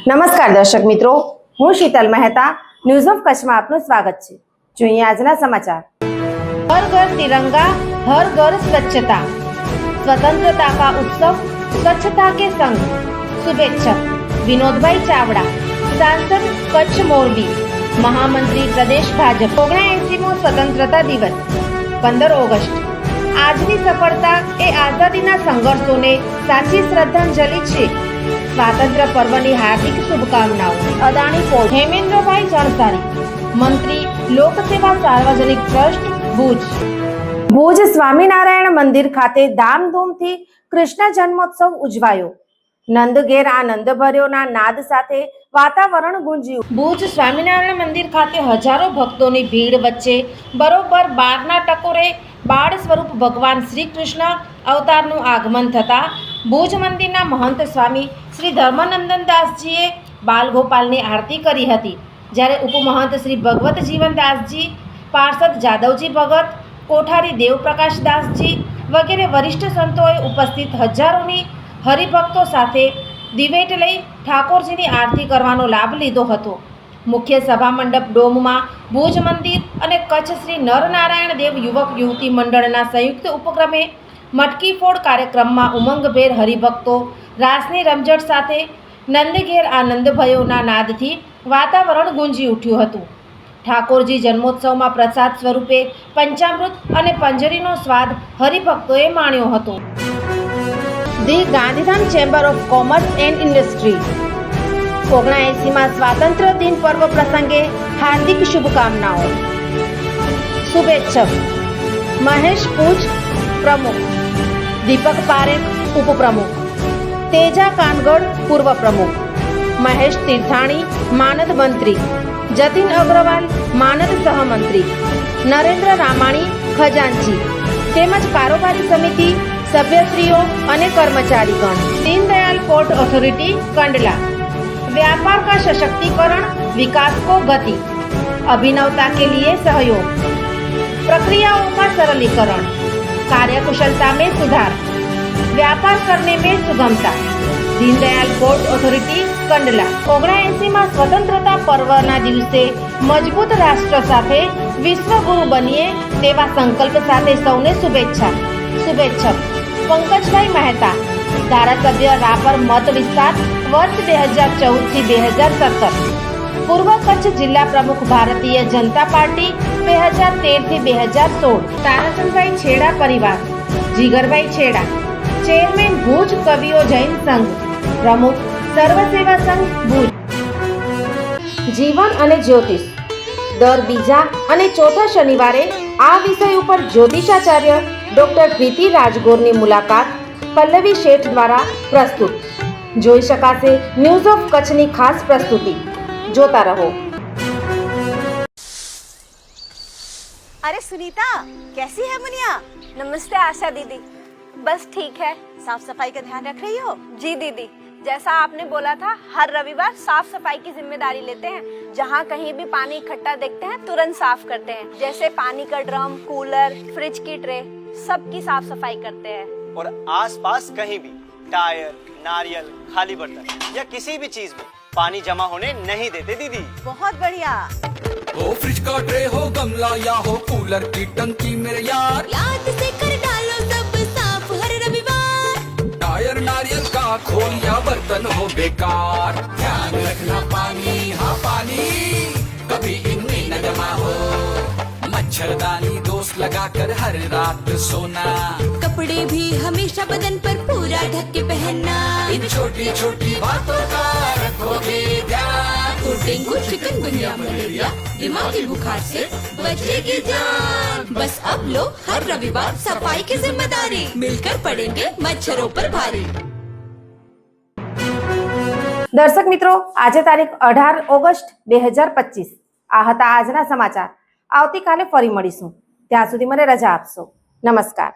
નમસ્કાર દર્શક મિત્રો, હું શીતલ મહેતા ન્યૂઝ ઓફ કચ્છમાં આપનું સ્વાગત છે। જોઈએ આજના સમાચાર। હર ઘર तिरंगा, हर घर स्वच्छता, स्वतंत्रता का उत्सव स्वच्छता के संग। शुभेच्छक विनोदभाई चावड़ा, सांसद कच्छ मोरबी, महामंत्री प्रदेश भाजप। 79મો સ્વતંત્રતા દિવસ 15 ઓગસ્ટ। આજની સફળતા એ આઝાદીના સંઘર્ષોને સાચી શ્રદ્ધાંજલિ છે। સ્વાતંત્ર્ય પર્વની હાર્દિક શુભકામનાઓ। અદાણી પોર્ટ। હેમેન્દ્રભાઈ જણસારી, મંત્રી લોકસેવા સાર્વજનિક ટ્રસ્ટ ભુજ। ભુજ સ્વામિનારાયણ મંદિર ખાતે ધામધૂમથી કૃષ્ણ જન્મોત્સવ ઉજવાયો। નંદ ઘેર આનંદ ભર્યોના નાદ સાથે વાતાવરણ ગુંજ્યું। ભુજ સ્વામિનારાયણ મંદિર ખાતે હજારો ભક્તોની ભીડ વચ્ચે બરોબર 12ના ટકોરે બાળ સ્વરૂપ ભગવાન શ્રી કૃષ્ણ અવતારનું આગમન થતા ભુજ મંદિરના મહંત સ્વામી શ્રી ધર્મનંદન દાસજીએ બાલગોપાલની આરતી કરી હતી, જ્યારે ઉપમહંત શ્રી ભગવત જીવનદાસજી, પાર્ષદ જાદવજી ભગત, કોઠારી દેવપ્રકાશ દાસજી વગેરે વરિષ્ઠ સંતોએ ઉપસ્થિત હજારોની હરિભક્તો સાથે દિવેટ લઈ ઠાકોરજીની આરતી કરવાનો લાભ લીધો હતો। મુખ્ય સભા મંડપ ડોમમાં ભુજ મંદિર અને કચ્છ શ્રી નરનારાયણ દેવ યુવક યુવતી મંડળના સંયુક્ત ઉપક્રમે મટકી ફોડ કાર્યક્રમમાં ઉમંગભેર હરિભક્તો રાસની રમઝટ સાથે નંદઘેર આનંદ ભયોના નાદથી વાતાવરણ ગુંજી ઉઠ્યું હતું। ઠાકોરજી જન્મોત્સવમાં પ્રસાદ સ્વરૂપે પંચામૃત અને પંજરીનો સ્વાદ હરિભક્તોએ માણ્યો હતો। The Gandhidham chamber of commerce and industry 79મા સ્વાતંત્ર્ય દિન પર્વ પ્રસંગે હાર્દિક શુભકામનાઓ। શુભેચ્છક મહેશ પૂજ પ્રમુખ, દીપક પારેખ ઉપપ્રમુખ, તેજા કાનગડ પૂર્વ પ્રમુખ, મહેશ તીર્થાણી માનદ મંત્રી, જતીન અગ્રવાલ માનદ સહમંત્રી, નરેન્દ્ર રામાણી ખજાનચી તેમજ કારોબારી સમિતિ સભ્યશ્રીઓ અને કર્મચારીગણ। Deendayal port authority Kandla. व्यापार का सशक्तिकरण, विकास को गति, अभिनवता के लिए सहयोग, प्रक्रियाओं का सरलीकरण, कार्यकुशलता में सुधार, व्यापार करने में सुगमता। Deendayal port authority Kandla. 79મા સ્વતંત્રતા પર્વના દિવસે મજબૂત રાષ્ટ્ર સાથે વિશ્વગુરુ બનીએ તેવા સંકલ્પ સાથે સૌને શુભેચ્છા। શુભેચ્છક પંકજભાઈ મહેતા, ધારાસભ્ય રાપર મત વિસ્તાર, વર્ષ 2014 થી 2017, પૂર્વ કચ્છ જિલ્લા પ્રમુખ ભારતીય જનતા પાર્ટી 2013 થી 2016। તારાચંદભાઈ છેડા પરિવાર, જીગરભાઈ છેડા, ચેરમેન ભુજ કવિઓ જૈન સંઘ, પ્રમુખ સર્વ સેવા સંઘ ભુજ। જીવન અને જ્યોતિષ દર બીજા અને ચોથા શનિવારે આ વિષય ઉપર જ્યોતિષાચાર્ય ડોક્ટર પ્રીતિ રાજગોરની મુલાકાત પલ્લવી શેઠ દ્વારા પ્રસ્તુત। જોઈ શકાશે ન્યૂઝ ઓફ કચ્છની ખાસ પ્રસ્તુતિ। જોતા રહો। अरे सुनीता, कैसी है मुनिया? नमस्ते आशा दीदी। बस ठीक है। साफ सफाई का ध्यान रख रही हो? जी दीदी, जैसा आपने बोला था हर रविवार साफ सफाई की जिम्मेदारी लेते हैं। जहाँ कहीं भी पानी इकट्ठा देखते हैं तुरंत साफ करते हैं, जैसे पानी का ड्रम, कूलर, फ्रिज की ट्रे, सबकी साफ सफाई करते हैं। और आसपास कहीं भी टायर, नारियल, खाली बर्तन या किसी भी चीज में पानी जमा होने नहीं देते दीदी। बहुत बढ़िया। हो फ्रिज का ट्रे हो, गमला या हो कूलर की टंकी मेरे यार, याद से कर डालो सब साफ हर रविवार। टायर नारियल का खोल या बर्तन हो बेकार, ध्यान रखना पानी, हाँ पानी कभी इनमें न जमा हो। मच्छरदानी दोस्त लगाकर हर रात सोना, कपड़े भी हमेशा बदन पर पूरा ढक के पहनना। इन छोटी छोटी बातों का रखोगे ध्यान, तो डेंगू, चिकनगुनिया, मलेरिया, दिमागी बुखार से बचेगी जान। बस अब लो हर रविवार सफाई की जिम्मेदारी, मिलकर पड़ेंगे मच्छरों पर भारी। દર્શક મિત્રો, આજે તારીખ 18 ઓગસ્ટ 2025 આ હતા આજના સમાચાર। આવતીકાલે ફરી મળીશું, ત્યાં સુધી મને રજા આપશો। નમસ્કાર।